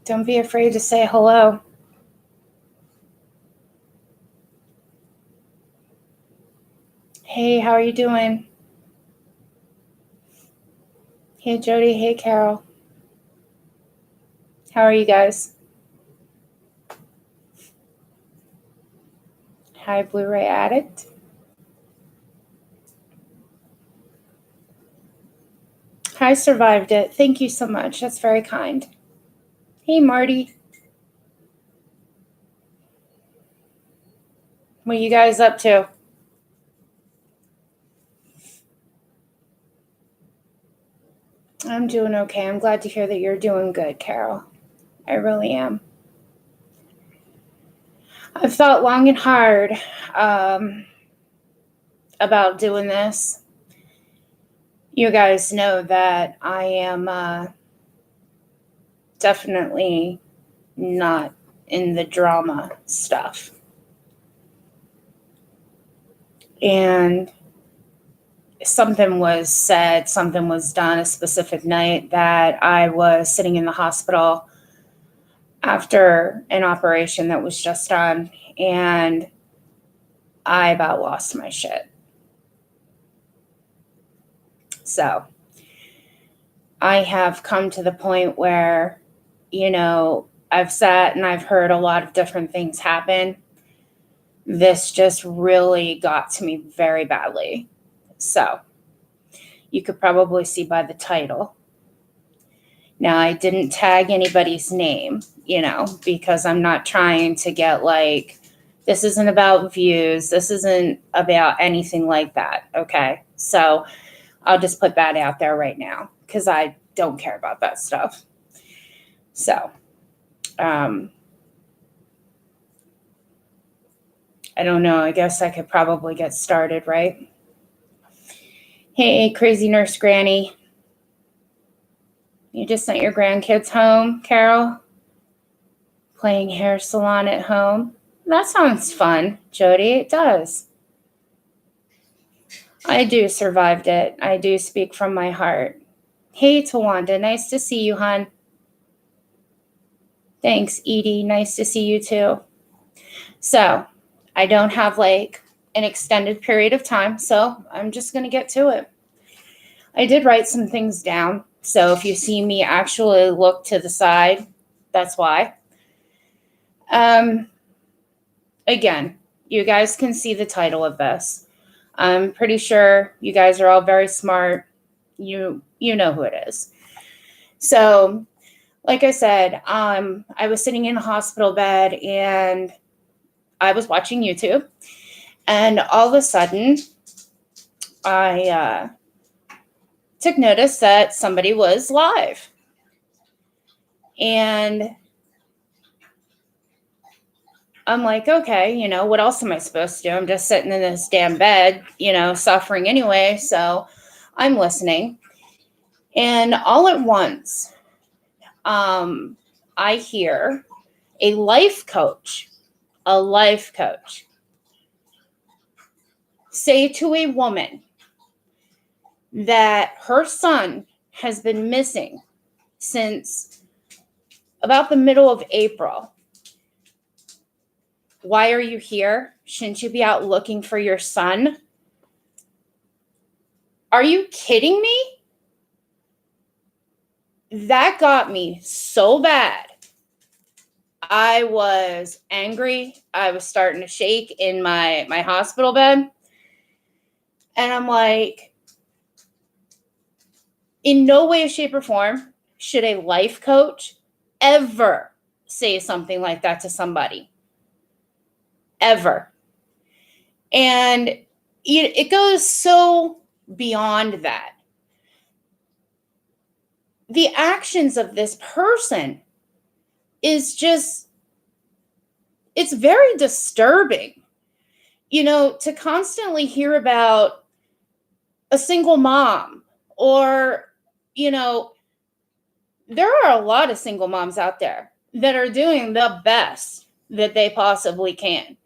Don't be afraid to say hello. Hey, how are you doing? Hey, Jody. Hey, Carol. How are you guys? Hi, Blu-ray Addict. I survived it. Thank you so much. That's very kind. Hey, Marty. What are you guys up to? I'm doing okay. I'm glad to hear that you're doing good, Carol. I really am. I've thought long and hard about doing this. You guys know that I am definitely not in the drama stuff. And something was said, something was done a specific night that I was sitting in the hospital after an operation that was just done, and I about lost my shit. So I have come to the point where, I've sat and I've heard a lot of different things happen. This just really got to me very badly. So you could probably see by the title. Now, I didn't tag anybody's name, because I'm not trying to get this isn't about views. This isn't about anything like that. Okay. So I'll just put that out there right now because I don't care about that stuff. So, I don't know. I guess I could probably get started, right? Hey, crazy nurse Granny. You just sent your grandkids home, Carol? Playing hair salon at home? That sounds fun, Jody. It does. I do survived it. I do speak from my heart. Hey, Tawanda. Nice to see you, hon. Thanks, Edie. Nice to see you, too. So, I don't have an extended period of time, so I'm just going to get to it. I did write some things down. So if you see me actually look to the side, that's why. Again, you guys can see the title of this. I'm pretty sure you guys are all very smart. You know who it is. So, like I said, I was sitting in a hospital bed and I was watching YouTube. And all of a sudden, I took notice that somebody was live. And I'm like, okay, what else am I supposed to do? I'm just sitting in this damn bed, suffering anyway. So I'm listening. And all at once, I hear a life coach say to a woman that her son has been missing since about the middle of April. Why are you here? Shouldn't you be out looking for your son? Are you kidding me? That got me so bad. I was angry. I was starting to shake in my hospital bed. And I'm like, in no way, shape, or form should a life coach ever say something like that to somebody. Ever. And it goes so beyond that. The actions of this person is just, it's very disturbing, to constantly hear about a single mom or, there are a lot of single moms out there that are doing the best that they possibly can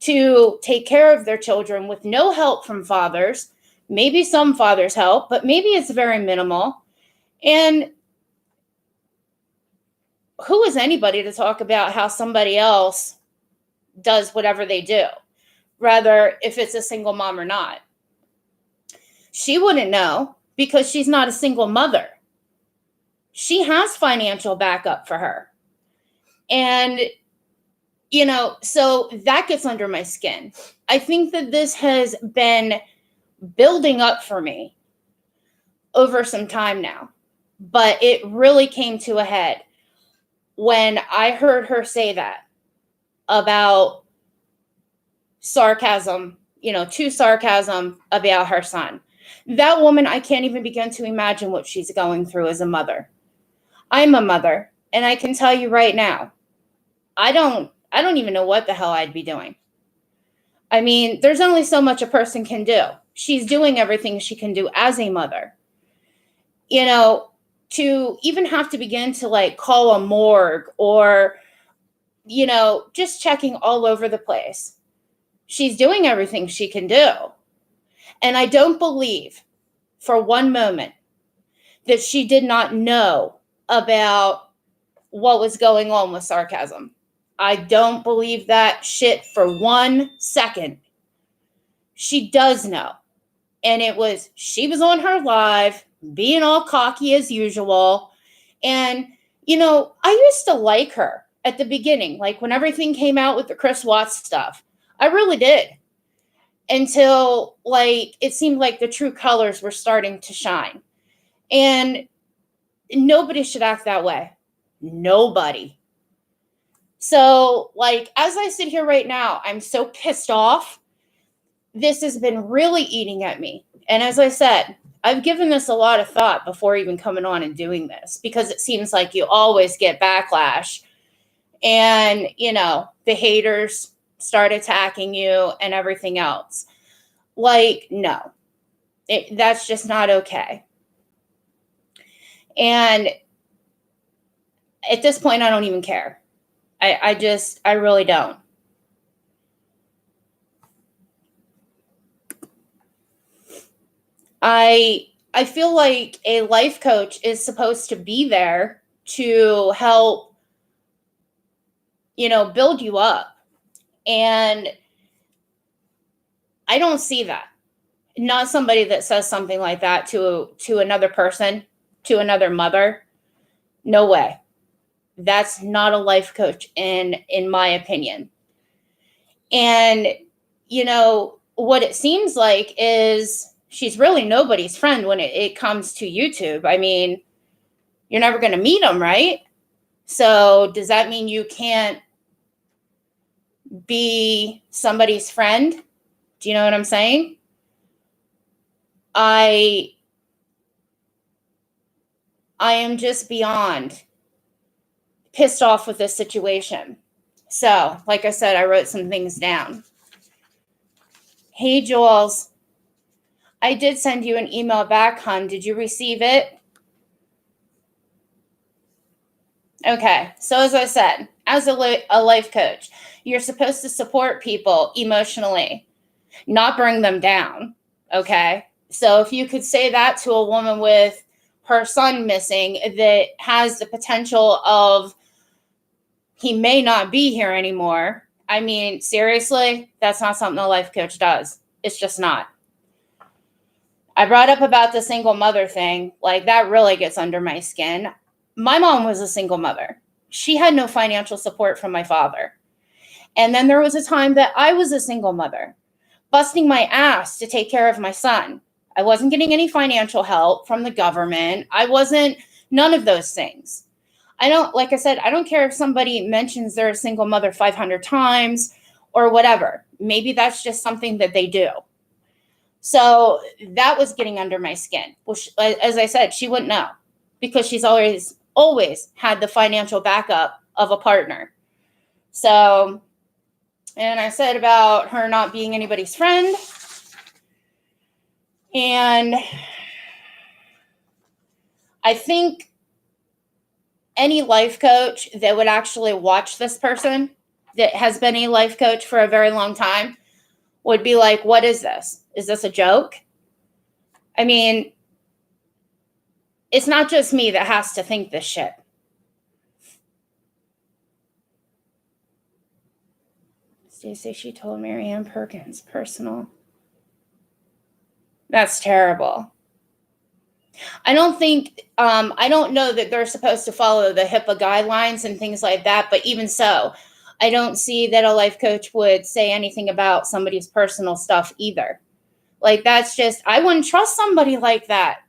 to take care of their children with no help from fathers. Maybe some fathers help, but maybe it's very minimal. And who is anybody to talk about how somebody else does whatever they do, rather if it's a single mom or not? She wouldn't know because she's not a single mother. She has financial backup for her. And, so that gets under my skin. I think that this has been building up for me over some time now, but it really came to a head when I heard her say that about sarcasm, to sarcasm about her son. That woman, I can't even begin to imagine what she's going through as a mother. I'm a mother, and I can tell you right now, I don't even know what the hell I'd be doing. I mean, there's only so much a person can do. She's doing everything she can do as a mother. To even have to begin to call a morgue or, just checking all over the place. She's doing everything she can do. And I don't believe for one moment that she did not know about what was going on with sarcasm. I don't believe that shit for 1 second. She does know. And she was on her live, being all cocky as usual. And, I used to like her at the beginning, when everything came out with the Chris Watts stuff. I really did. Until, it seemed like the true colors were starting to shine. And nobody should act that way. Nobody. So, as I sit here right now, I'm so pissed off. This has been really eating at me. And as I said, I've given this a lot of thought before even coming on and doing this, because it seems like you always get backlash. And, the haters start attacking you and everything else. No. That's just not okay. And at this point, I don't even care. I really don't. I feel like a life coach is supposed to be there to help, build you up. And I don't see that. Not somebody that says something like that to another person, to another mother. No way. That's not a life coach in my opinion. And, what it seems like is she's really nobody's friend when it comes to YouTube. I mean, you're never going to meet them, right? So does that mean you can't be somebody's friend? Do you know what I'm saying? I am just beyond pissed off with this situation. So, like I said, I wrote some things down. Hey, Jules, I did send you an email back, hon. Did you receive it? Okay. So as I said, as a life coach, you're supposed to support people emotionally, not bring them down. Okay. So if you could say that to a woman with her son missing that has the potential of he may not be here anymore. I mean, seriously, that's not something a life coach does. It's just not. I brought up about the single mother thing. That really gets under my skin. My mom was a single mother. She had no financial support from my father. And then there was a time that I was a single mother, busting my ass to take care of my son. I wasn't getting any financial help from the government. I wasn't none of those things. Like I said, I don't care if somebody mentions they're a single mother 500 times or whatever. Maybe that's just something that they do. So that was getting under my skin. Which, as I said, she wouldn't know because she's always had the financial backup of a partner. So, and I said about her not being anybody's friend. And I think any life coach that would actually watch this person that has been a life coach for a very long time would be like, what is this? Is this a joke? I mean, it's not just me that has to think this shit. Stacey, she told Mary Ann Perkins, personal. That's terrible. I don't know that they're supposed to follow the HIPAA guidelines and things like that, but even so, I don't see that a life coach would say anything about somebody's personal stuff either. Like, that's just, I wouldn't trust somebody like that.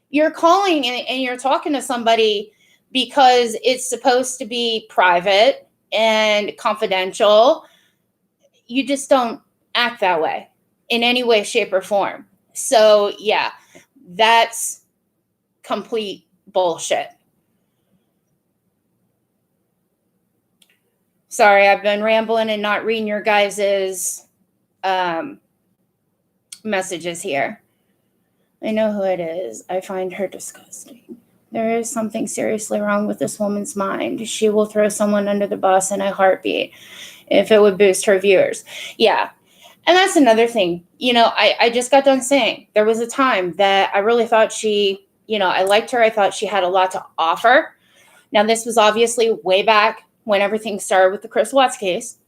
You're calling and you're talking to somebody because it's supposed to be private and confidential. You just don't act that way in any way, shape, or form. So, yeah, that's complete bullshit. Sorry, I've been rambling and not reading your guys's messages here. I know who it is. I find her disgusting. There is something seriously wrong with this woman's mind. She will throw someone under the bus in a heartbeat if it would boost her viewers. Yeah. And that's another thing. I just got done saying there was a time that I really thought she, I liked her. I thought she had a lot to offer. Now, this was obviously way back when everything started with the Chris Watts case.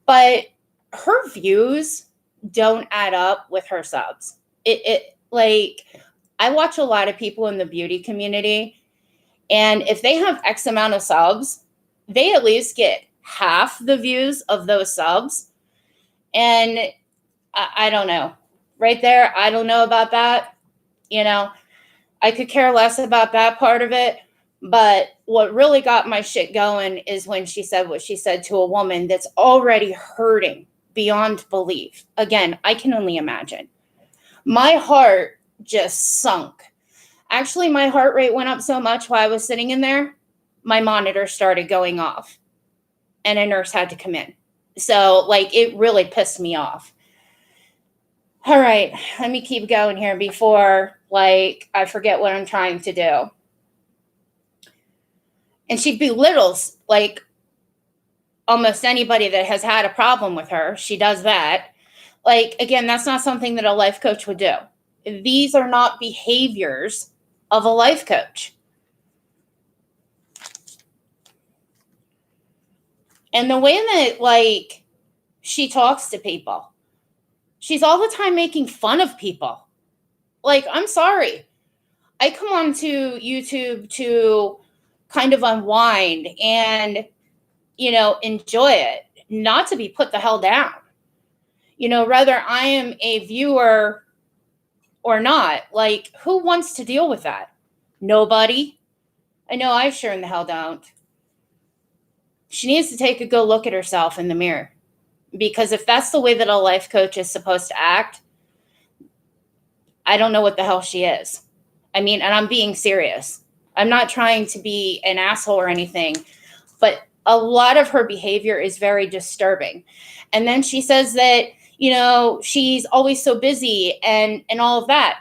But her views don't add up with her subs. I watch a lot of people in the beauty community, and if they have X amount of subs, they at least get half the views of those subs. And I don't know. Right there, I don't know about that. I could care less about that part of it. But what really got my shit going is when she said what she said to a woman that's already hurting beyond belief. Again, I can only imagine. My heart just sunk. Actually, my heart rate went up so much while I was sitting in there, my monitor started going off and a nurse had to come in. So, it really pissed me off. All right, let me keep going here before, I forget what I'm trying to do. And she belittles, almost anybody that has had a problem with her. She does that. Again, that's not something that a life coach would do. These are not behaviors of a life coach. And the way that, she talks to people, she's all the time making fun of people. I'm sorry. I come on to YouTube to kind of unwind and, enjoy it, not to be put the hell down. Whether I am a viewer or not, who wants to deal with that? Nobody. I know I sure in the hell don't. She needs to take a good look at herself in the mirror. Because if that's the way that a life coach is supposed to act, I don't know what the hell she is. And I'm being serious. I'm not trying to be an asshole or anything, but a lot of her behavior is very disturbing. And then she says that, she's always so busy and all of that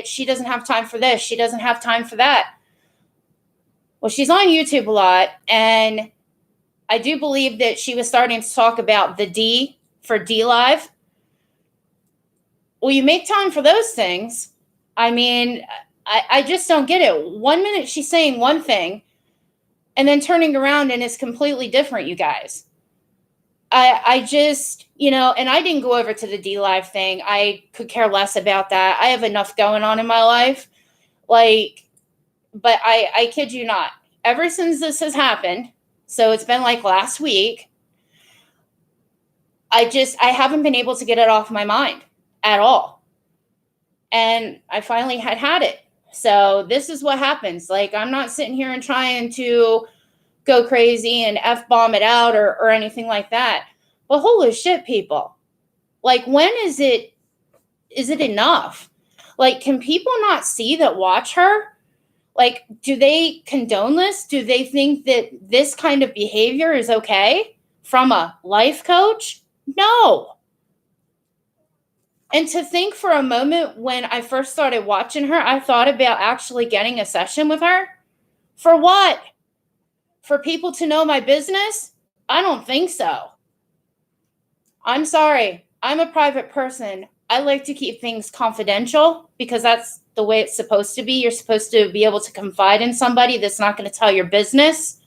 she doesn't have time for this. She doesn't have time for that. Well, she's on YouTube a lot, and I do believe that she was starting to talk about the D for D Live. Well, you make time for those things. I just don't get it. 1 minute she's saying one thing and then turning around and it's completely different, you guys. I just, and I didn't go over to the D Live thing. I could care less about that. I have enough going on in my life. But I kid you not. Ever since this has happened, so it's been last week, I haven't been able to get it off my mind at all. And I finally had it. So this is what happens. I'm not sitting here and trying to go crazy and F-bomb it out or anything like that. But holy shit, people. When is it enough? Can people not see that watch her? Do they condone this? Do they think that this kind of behavior is okay from a life coach? No. And to think for a moment, when I first started watching her, I thought about actually getting a session with her. For what? For people to know my business? I don't think so. I'm sorry. I'm a private person. I like to keep things confidential because that's the way it's supposed to be. You're supposed to be able to confide in somebody that's not going to tell your business.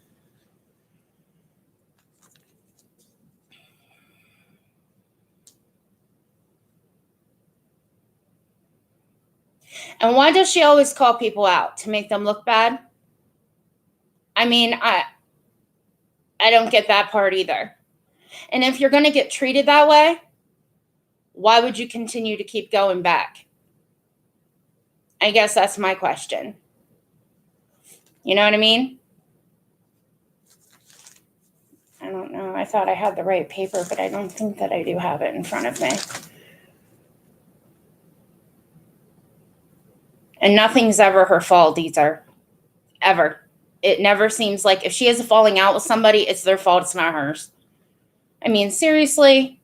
And why does she always call people out? To make them look bad? I mean, I don't get that part either. And if you're going to get treated that way, why would you continue to keep going back? I guess that's my question. You know what I mean? I don't know. I thought I had the right paper, but I don't think that I do have it in front of me. And nothing's ever her fault either. Ever. It never seems like if she has a falling out with somebody, it's their fault. It's not hers. I mean, seriously.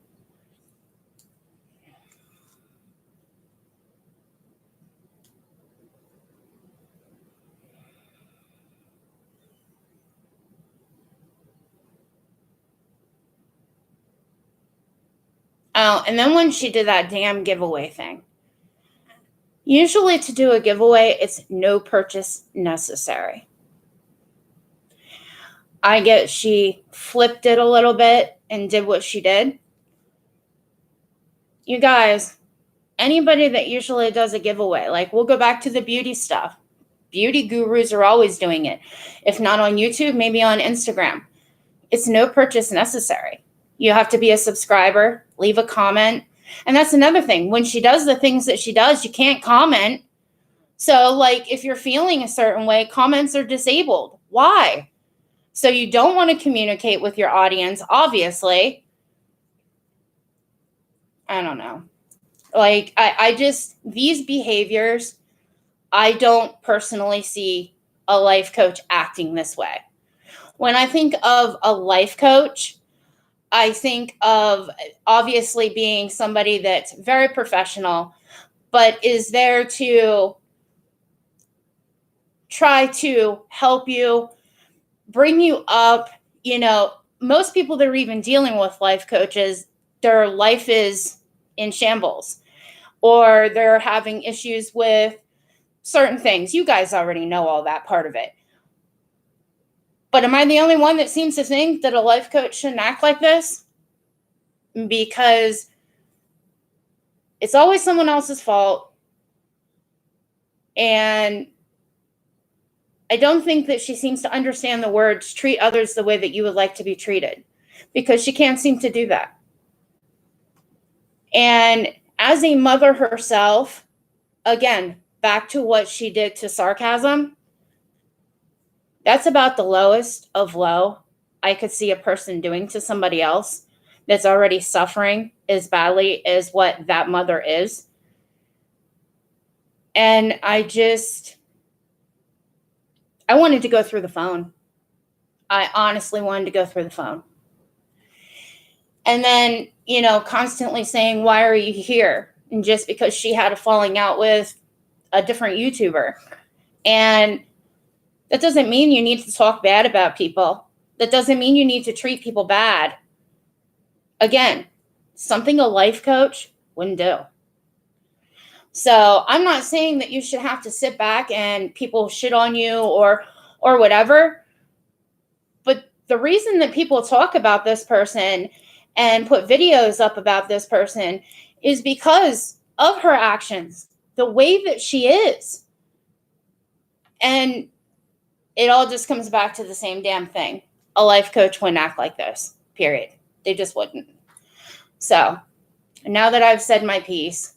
Oh, and then when she did that damn giveaway thing. Usually to do a giveaway, it's no purchase necessary. I get she flipped it a little bit and did what she did. You guys, anybody that usually does a giveaway, like we'll go back to the beauty stuff. Beauty gurus are always doing it. If not on YouTube, maybe on Instagram. It's no purchase necessary. You have to be a subscriber, leave a comment. And that's another thing. When she does the things that she does, you can't comment. So, like, if you're feeling a certain way, comments are disabled. Why? So you don't want to communicate with your audience, obviously. I don't know. Like, I just, these behaviors, I don't personally see a life coach acting this way. When I think of a life coach, I think of obviously being somebody that's very professional, but is there to try to help you, bring you up. You know, most people that are even dealing with life coaches, their life is in shambles, or they're having issues with certain things. You guys already know all that part of it. But am I the only one that seems to think that a life coach shouldn't act like this? Because it's always someone else's fault. And I don't think that she seems to understand the words, treat others the way that you would like to be treated, because she can't seem to do that. And as a mother herself, again, back to what she did to sarcasm, that's about the lowest of low I could see a person doing to somebody else that's already suffering as badly as what that mother is. And I wanted to go through the phone. I honestly wanted to go through the phone. And then, you know, constantly saying, why are you here? And just because she had a falling out with a different YouTuber. And that doesn't mean you need to talk bad about people. That doesn't mean you need to treat people bad. Again, something a life coach wouldn't do. So I'm not saying that you should have to sit back and people shit on you or whatever. But the reason that people talk about this person and put videos up about this person is because of her actions, the way that she is. And it all just comes back to the same damn thing. A life coach wouldn't act like this, period. They just wouldn't. So now that I've said my piece,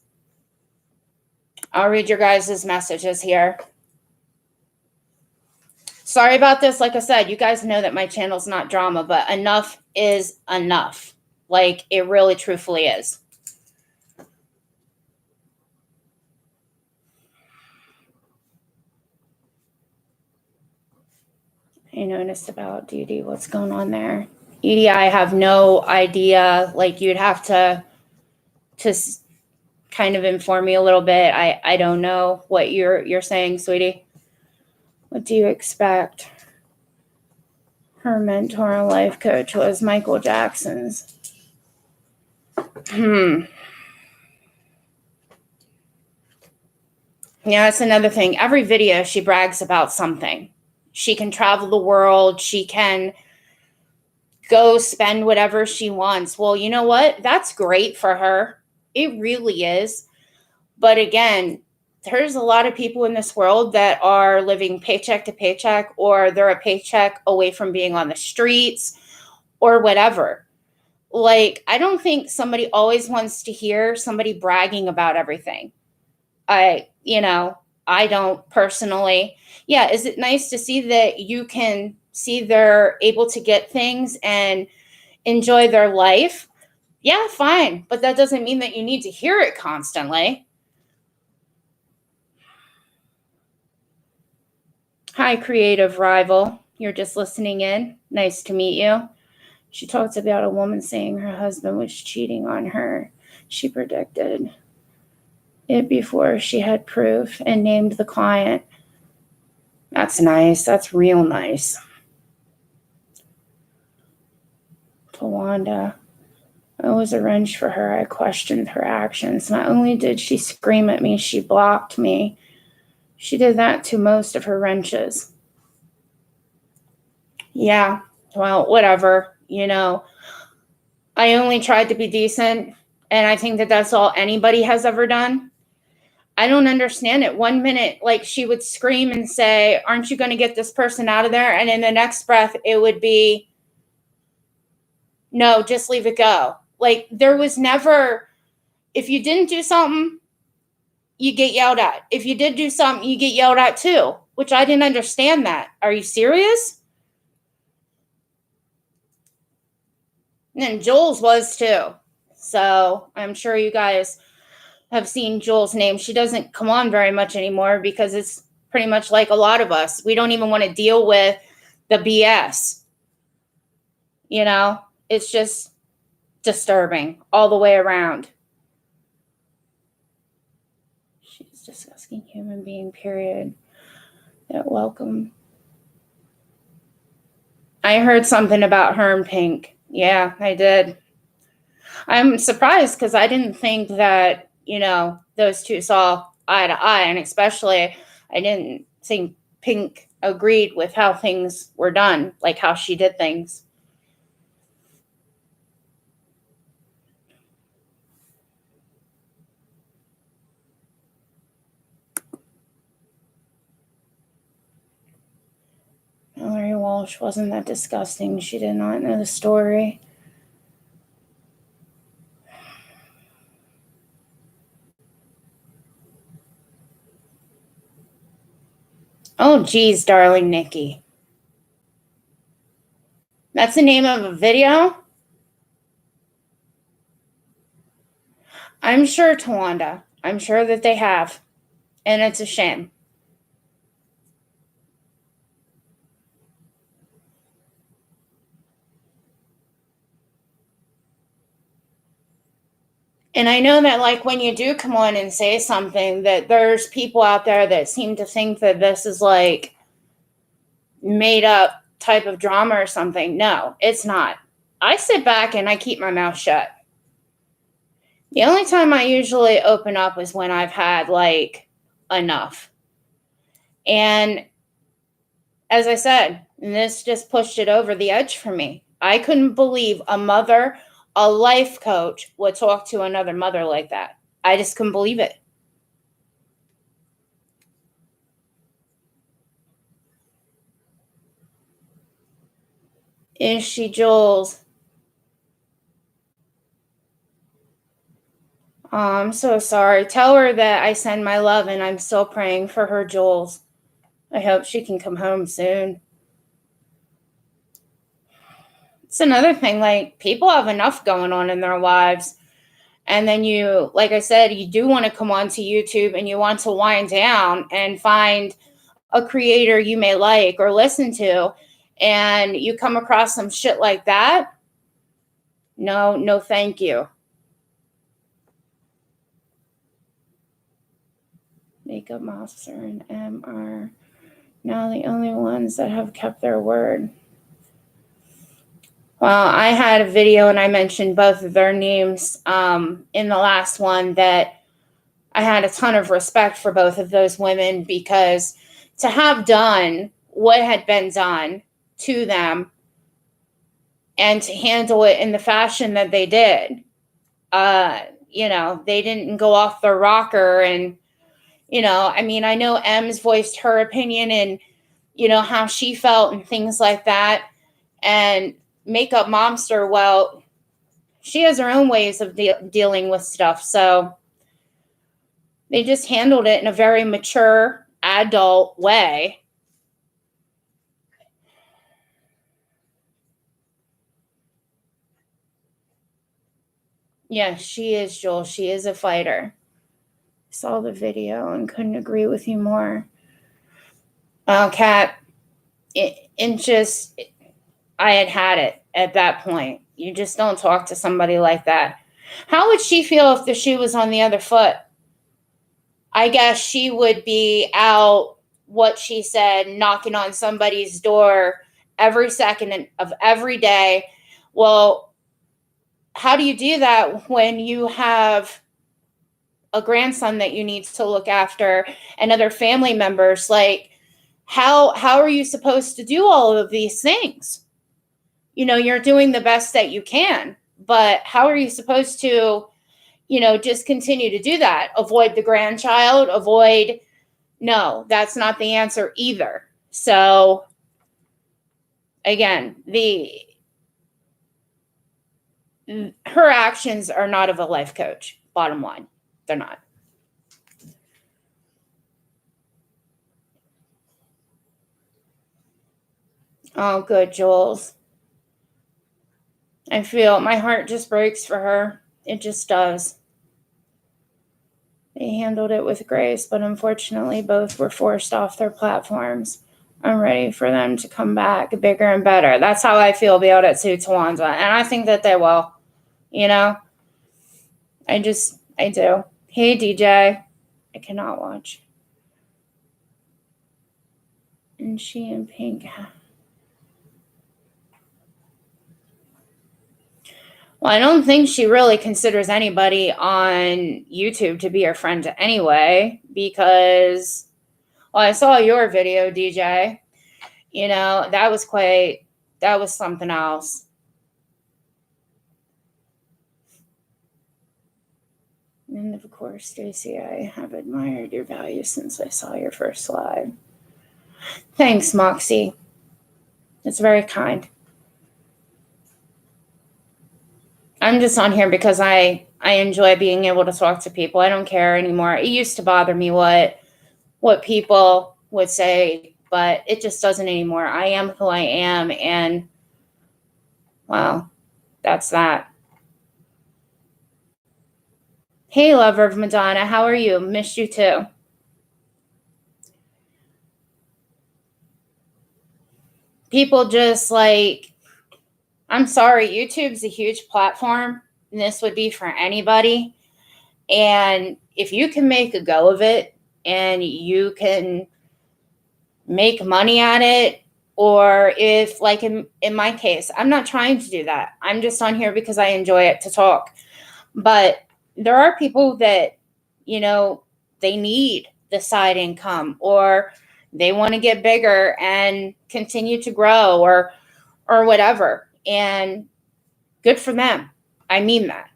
I'll read your guys' messages here. Sorry about this. Like I said, you guys know that my channel's not drama, but enough is enough. Like, it really truthfully is. I noticed about Edie. What's going on there? Edie, I have no idea. Like, you'd have to kind of inform me a little bit. I don't know what you're saying, sweetie. What do you expect? Her mentor and life coach was Michael Jackson's. Yeah, that's another thing. Every video she brags about something. She can travel the world. She can go spend whatever she wants. Well, you know what? That's great for her. It really is. But again, there's a lot of people in this world that are living paycheck to paycheck, or they're a paycheck away from being on the streets or whatever. Like, I don't think somebody always wants to hear somebody bragging about everything. I don't personally. Yeah, is it nice to see that you can see they're able to get things and enjoy their life? Yeah, fine. But that doesn't mean that you need to hear it constantly. Hi, creative rival. You're just listening in. Nice to meet you. She talks about a woman saying her husband was cheating on her. She predicted it before she had proof and named the client. That's nice. That's real nice. Tawanda. I was a wrench for her. I questioned her actions. Not only did she scream at me, she blocked me. She did that to most of her wrenches. Yeah, well, whatever. I only tried to be decent, and I think that that's all anybody has ever done. I don't understand it. One minute, like, she would scream and say, aren't you going to get this person out of there? And in the next breath, it would be, no, just leave it go. Like, there was never, if you didn't do something, you get yelled at. If you did do something, you get yelled at too, which I didn't understand that. Are you serious? And then Jules was too. So I'm sure you guys have seen Jules' name. She doesn't come on very much anymore because it's pretty much like a lot of us. We don't even want to deal with the BS. It's just disturbing all the way around. She's disgusting human being, period. That welcome. I heard something about her and Pink. Yeah, I did. I'm surprised because I didn't think that, those two saw eye to eye. And especially, I didn't think Pink agreed with how things were done, like how she did things. Mallory Walsh wasn't that disgusting. She did not know the story. Oh, geez, darling Nikki. That's the name of a video? I'm sure, Tawanda. I'm sure that they have. And it's a shame. And I know that, like, when you do come on and say something, that there's people out there that seem to think that this is like made up type of drama or something. No, it's not. I sit back and I keep my mouth shut. The only time I usually open up is when I've had, like, enough. And as I said, this just pushed it over the edge for me. I couldn't believe a mother, a life coach, would talk to another mother like that. I just couldn't believe it. Is she Jules? Oh, I'm so sorry. Tell her that I send my love and I'm still praying for her, Jules. I hope she can come home soon. It's another thing, like, people have enough going on in their lives. And then you, like I said, you do want to come onto YouTube and you want to wind down and find a creator you may like or listen to, and you come across some shit like that. No, thank you. Makeup Monster and M are now the only ones that have kept their word. Well, I had a video and I mentioned both of their names in the last one, that I had a ton of respect for both of those women, because to have done what had been done to them and to handle it in the fashion that they did, they didn't go off their rocker and I mean, I know M's voiced her opinion and, how she felt and things like that. And Makeup Momster, well, she has her own ways of dealing with stuff. So they just handled it in a very mature, adult way. Yeah, she is, Joel. She is a fighter. Saw the video and couldn't agree with you more. Oh, Kat, I had it at that point. You just don't talk to somebody like that. How would she feel if the shoe was on the other foot? I guess she would be out, what she said, knocking on somebody's door every second of every day. Well, how do you do that when you have a grandson that you need to look after and other family members? Like, how are you supposed to do all of these things? You're doing the best that you can, but how are you supposed to, just continue to do that? Avoid the grandchild, no, that's not the answer either. So again, her actions are not of a life coach. Bottom line, they're not. Oh, good, Jules. I feel my heart just breaks for her. It just does. They handled it with grace, but unfortunately, both were forced off their platforms. I'm ready for them to come back bigger and better. That's how I feel about it too, Tawanza. And I think that they will. I do. Hey, DJ. I cannot watch. And she and Pink. Well, I don't think she really considers anybody on YouTube to be her friend anyway, because, well, I saw your video, DJ. That was something else. And of course, Stacey, I have admired your value since I saw your first live. Thanks, Moxie. It's very kind. I'm just on here because I enjoy being able to talk to people. I don't care anymore. It used to bother me what people would say, but it just doesn't anymore. I am who I am, and well, that's that. Hey, lover of Madonna, how are you? Missed you too. People just I'm sorry, YouTube's a huge platform, and this would be for anybody. And if you can make a go of it and you can make money at it, or if, like in my case, I'm not trying to do that. I'm just on here because I enjoy it to talk. But there are people that, they need the side income, or they want to get bigger and continue to grow, or whatever. And good for them. I mean that.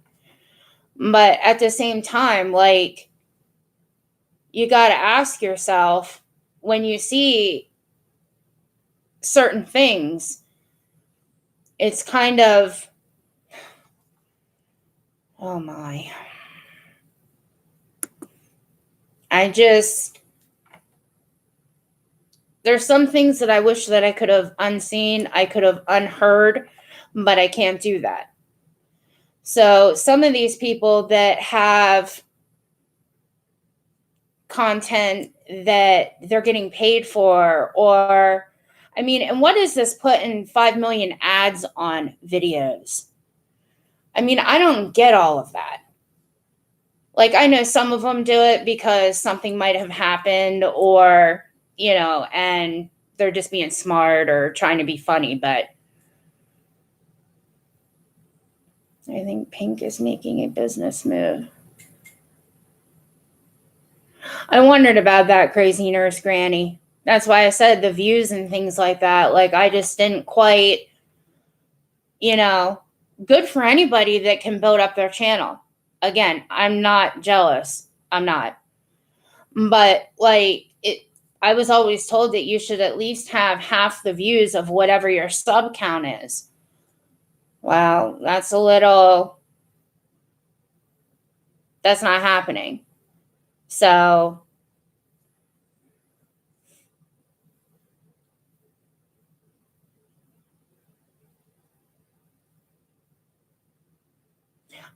But at the same time, you got to ask yourself, when you see certain things, it's kind of, oh my. There's some things that I wish that I could have unseen, I could have unheard, but I can't do that. So some of these people that have content that they're getting paid for, or, I mean, and what is this putting 5 million ads on videos? I mean, I don't get all of that. I know some of them do it because something might have happened, or, and they're just being smart or trying to be funny, but I think Pink is making a business move. I wondered about that, Crazy Nurse Granny. That's why I said the views and things like that. I just didn't quite, good for anybody that can build up their channel. Again, I'm not jealous. I'm not. But I was always told that you should at least have half the views of whatever your sub count is. Well, that's not happening. So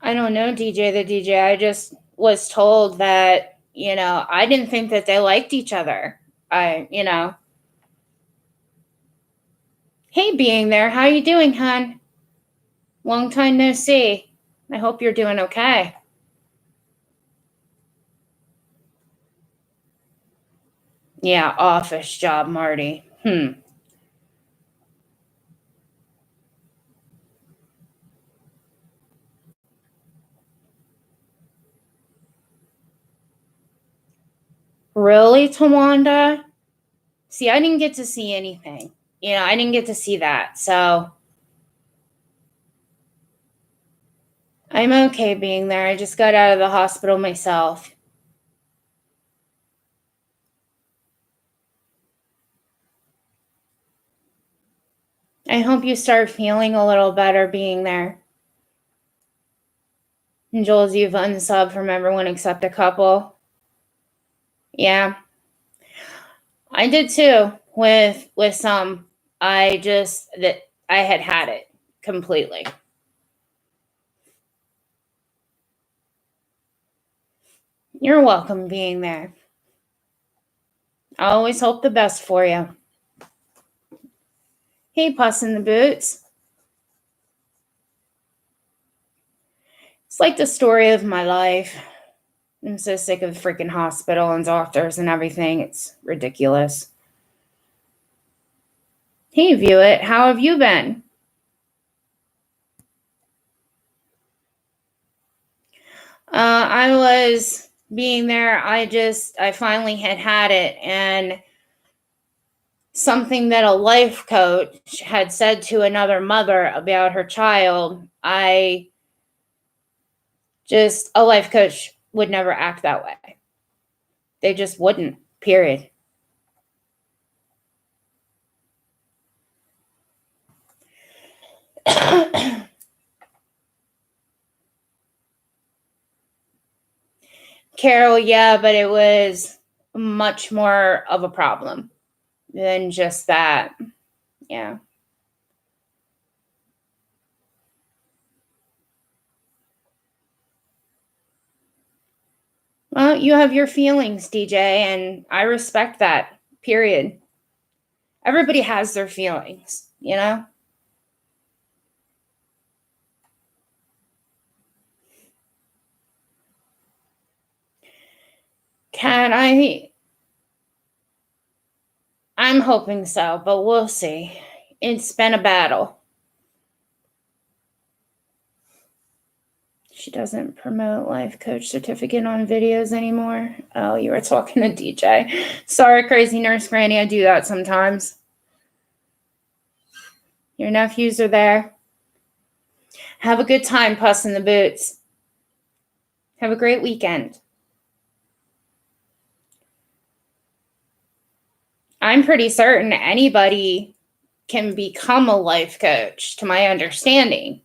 I don't know, DJ the DJ. I just was told that, I didn't think that they liked each other. Hey, being there, how you doing, hon? Long time no see. I hope you're doing okay. Yeah, office job, Marty. Really, Tawanda? See, I didn't get to see anything. I didn't get to see that. So I'm okay being there. I just got out of the hospital myself. I hope you start feeling a little better being there. And Jules, you've unsubbed from everyone except a couple. Yeah. I did too with some. I had it completely. You're welcome being there. I always hope the best for you. Hey, Puss in the Boots. It's like the story of my life. I'm so sick of the freaking hospital and doctors and everything. It's ridiculous. Hey, View It. How have you been? I was being there. I finally had it, and something that a life coach had said to another mother about her child, a life coach would never act that way. They just wouldn't, period. Carol, yeah, but it was much more of a problem than just that. Yeah. Well, you have your feelings, DJ, and I respect that, period. Everybody has their feelings, Kat, I'm hoping so, but we'll see. It's been a battle. She doesn't promote life coach certificate on videos anymore. Oh, you were talking to DJ. Sorry, crazy nurse granny. I do that sometimes. Your nephews are there. Have a good time, Puss in the Boots. Have a great weekend. I'm pretty certain anybody can become a life coach, to my understanding.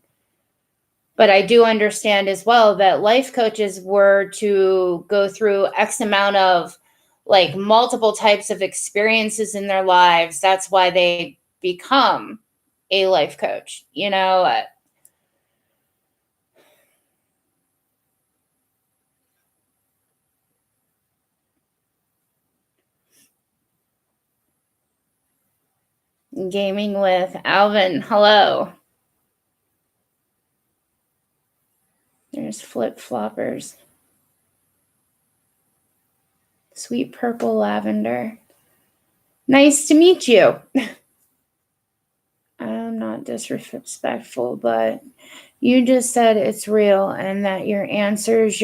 But I do understand as well that life coaches were to go through X amount of multiple types of experiences in their lives. That's why they become a life coach, Gaming with Alvin. Hello. There's flip floppers. Sweet purple lavender. Nice to meet you. I'm not disrespectful, but you just said it's real and that your answer's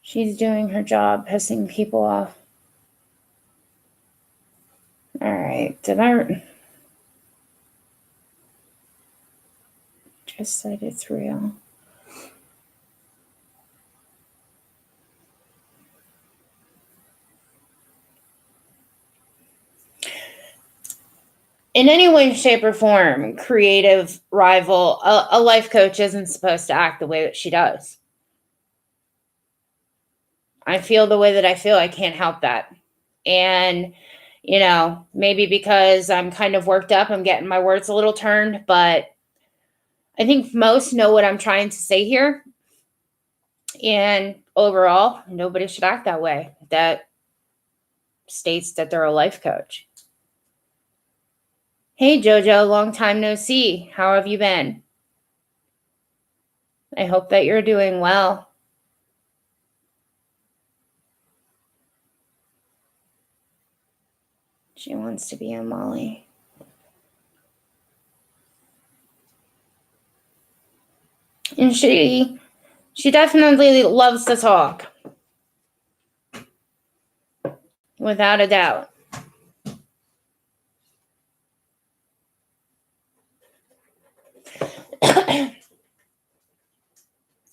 she's doing her job, pissing people off. All right. Did I just said it's real? in any way, shape, or form, creative rival, a life coach isn't supposed to act the way that she does. I feel the way that I feel. I can't help that. And, maybe because I'm kind of worked up, I'm getting my words a little turned, but I think most know what I'm trying to say here. And overall, nobody should act that way. That states that they're a life coach. Hey, Jojo, long time no see. How have you been? I hope that you're doing well. She wants to be a Molly. And she definitely loves to talk. Without a doubt.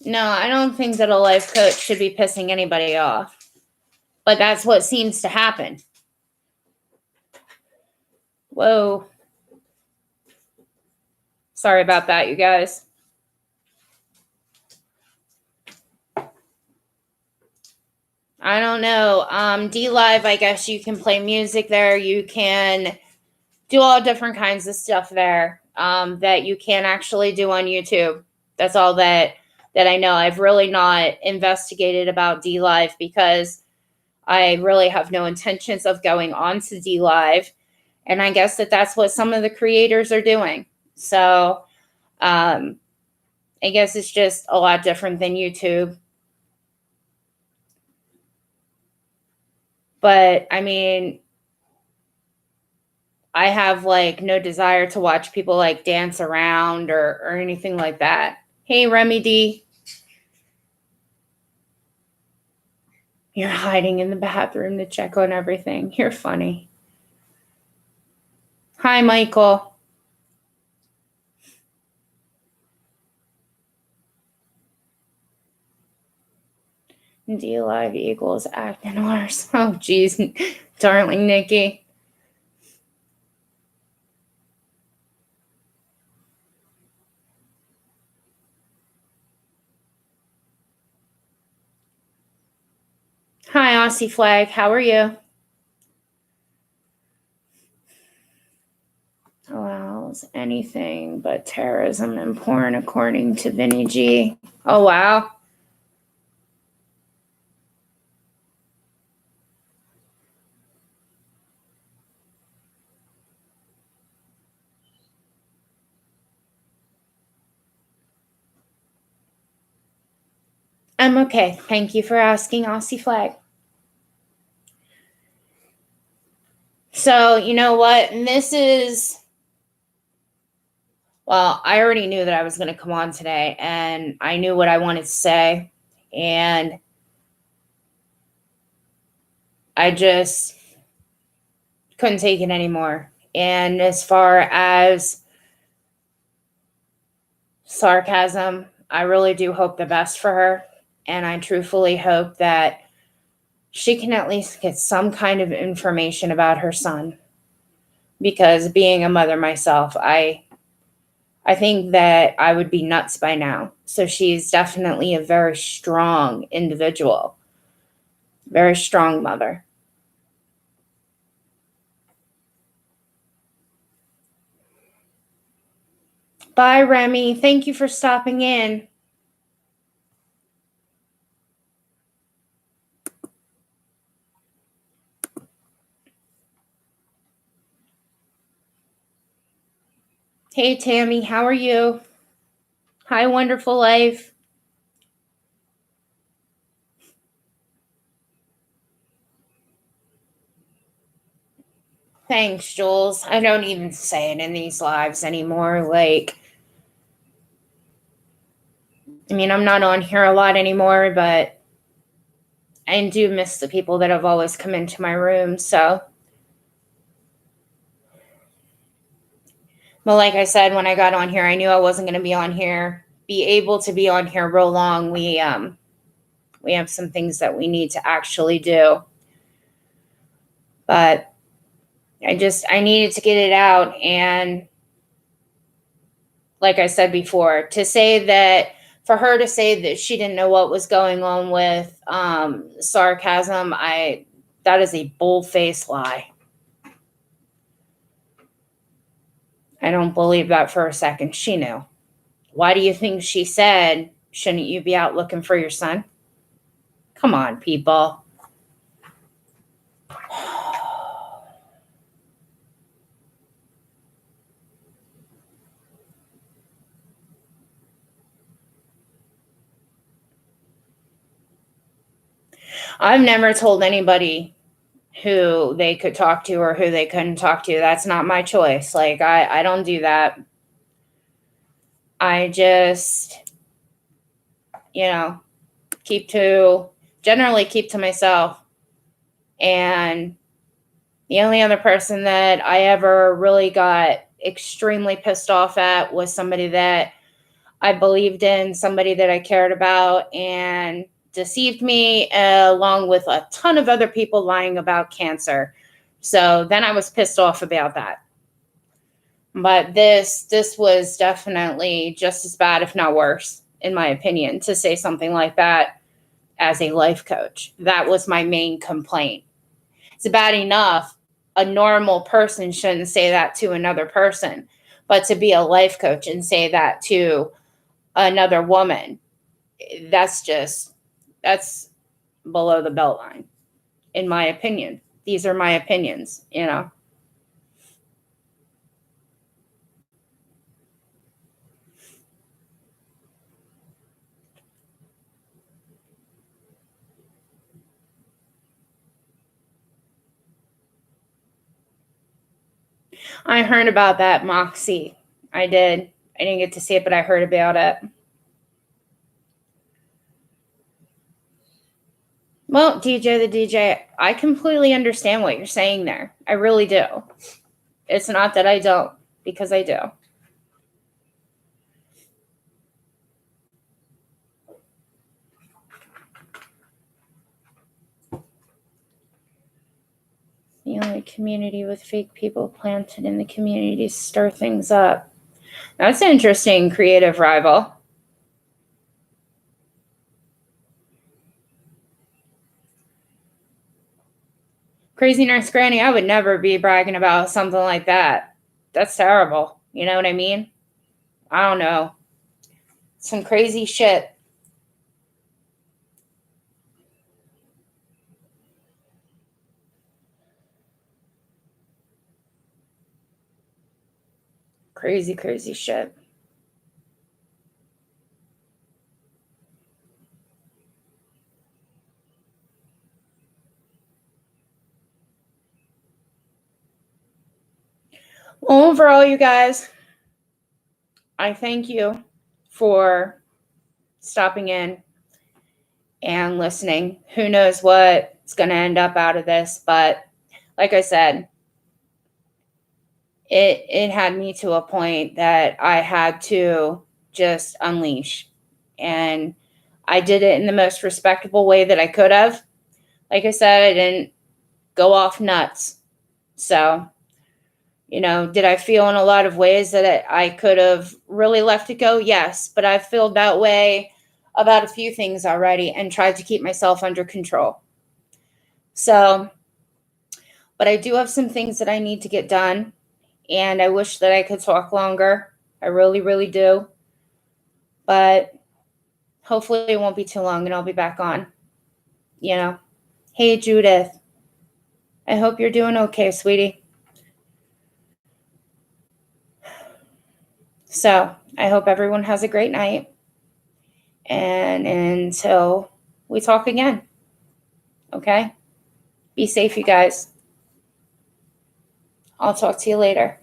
No, I don't think that a life coach should be pissing anybody off. But that's what seems to happen. Whoa. Sorry about that, you guys. I don't know. D Live, I guess you can play music there. You can do all different kinds of stuff there that you can't actually do on YouTube. That's all that I know. I've really not investigated about D Live because I really have no intentions of going on to D Live. And I guess that's what some of the creators are doing. So I guess it's just a lot different than YouTube. But I mean, I have no desire to watch people dance around or anything like that. Hey, Remy D. You're hiding in the bathroom to check on everything. You're funny. Hi, Michael. D Live equals acting worse. Oh, geez. Darling Nikki. Hi, Aussie Flag. How are you? Allows anything but terrorism and porn, according to Vinny G. Oh, wow. I'm okay. Thank you for asking, Aussie Flag. So, you know what? And this is, well, I already knew that I was going to come on today, and I knew what I wanted to say, and I just couldn't take it anymore. And as far as sarcasm, I really do hope the best for her, and I truthfully hope that she can at least get some kind of information about her son. Because being a mother myself, I think that I would be nuts by now. So she's definitely a very strong individual, very strong mother. Bye, Remy. Thank you for stopping in. Hey, Tammy, how are you? Hi, Wonderful Life. Thanks, Jules. I don't even say it in these lives anymore. I'm not on here a lot anymore, but I do miss the people that have always come into my room. So, well, like I said, when I got on here, I knew I wasn't going to be able to be on here real long. We have some things that we need to actually do. But I needed to get it out. And like I said before, for her to say that she didn't know what was going on with sarcasm, that is a bold-faced lie. I don't believe that for a second. She knew. Why do you think she said, shouldn't you be out looking for your son? Come on, people. I've never told anybody who they could talk to or who they couldn't talk to. That's not my choice. Like, I don't do that. I just, generally keep to myself. And the only other person that I ever really got extremely pissed off at was somebody that I believed in, somebody that I cared about, and deceived me, along with a ton of other people lying about cancer. So then I was pissed off about that. But this was definitely just as bad, if not worse, in my opinion, to say something like that as a life coach. That was my main complaint. It's bad enough a normal person shouldn't say that to another person, but to be a life coach and say that to another woman, that's below the belt line, in my opinion. These are my opinions. I heard about that Moxie. I did. I didn't get to see it, but I heard about it. Well, DJ the DJ, I completely understand what you're saying there. I really do. It's not that I don't, because I do. The only community with fake people planted in the community to stir things up. That's an interesting creative rival. Crazy Nurse Granny, I would never be bragging about something like that. That's terrible. You know what I mean? I don't know. Some crazy shit. Crazy, crazy shit. Well, overall, you guys, I thank you for stopping in and listening. Who knows what's going to end up out of this, but like I said, it had me to a point that I had to just unleash. And I did it in the most respectable way that I could have. Like I said, I didn't go off nuts. So, did I feel in a lot of ways that I could have really left it go? Yes, but I've felt that way about a few things already and tried to keep myself under control. So, but I do have some things that I need to get done. And I wish that I could talk longer. I really, really do. But hopefully it won't be too long and I'll be back on. Hey, Judith. I hope you're doing okay, sweetie. So I hope everyone has a great night. And until we talk again. Okay? Be safe, you guys. I'll talk to you later.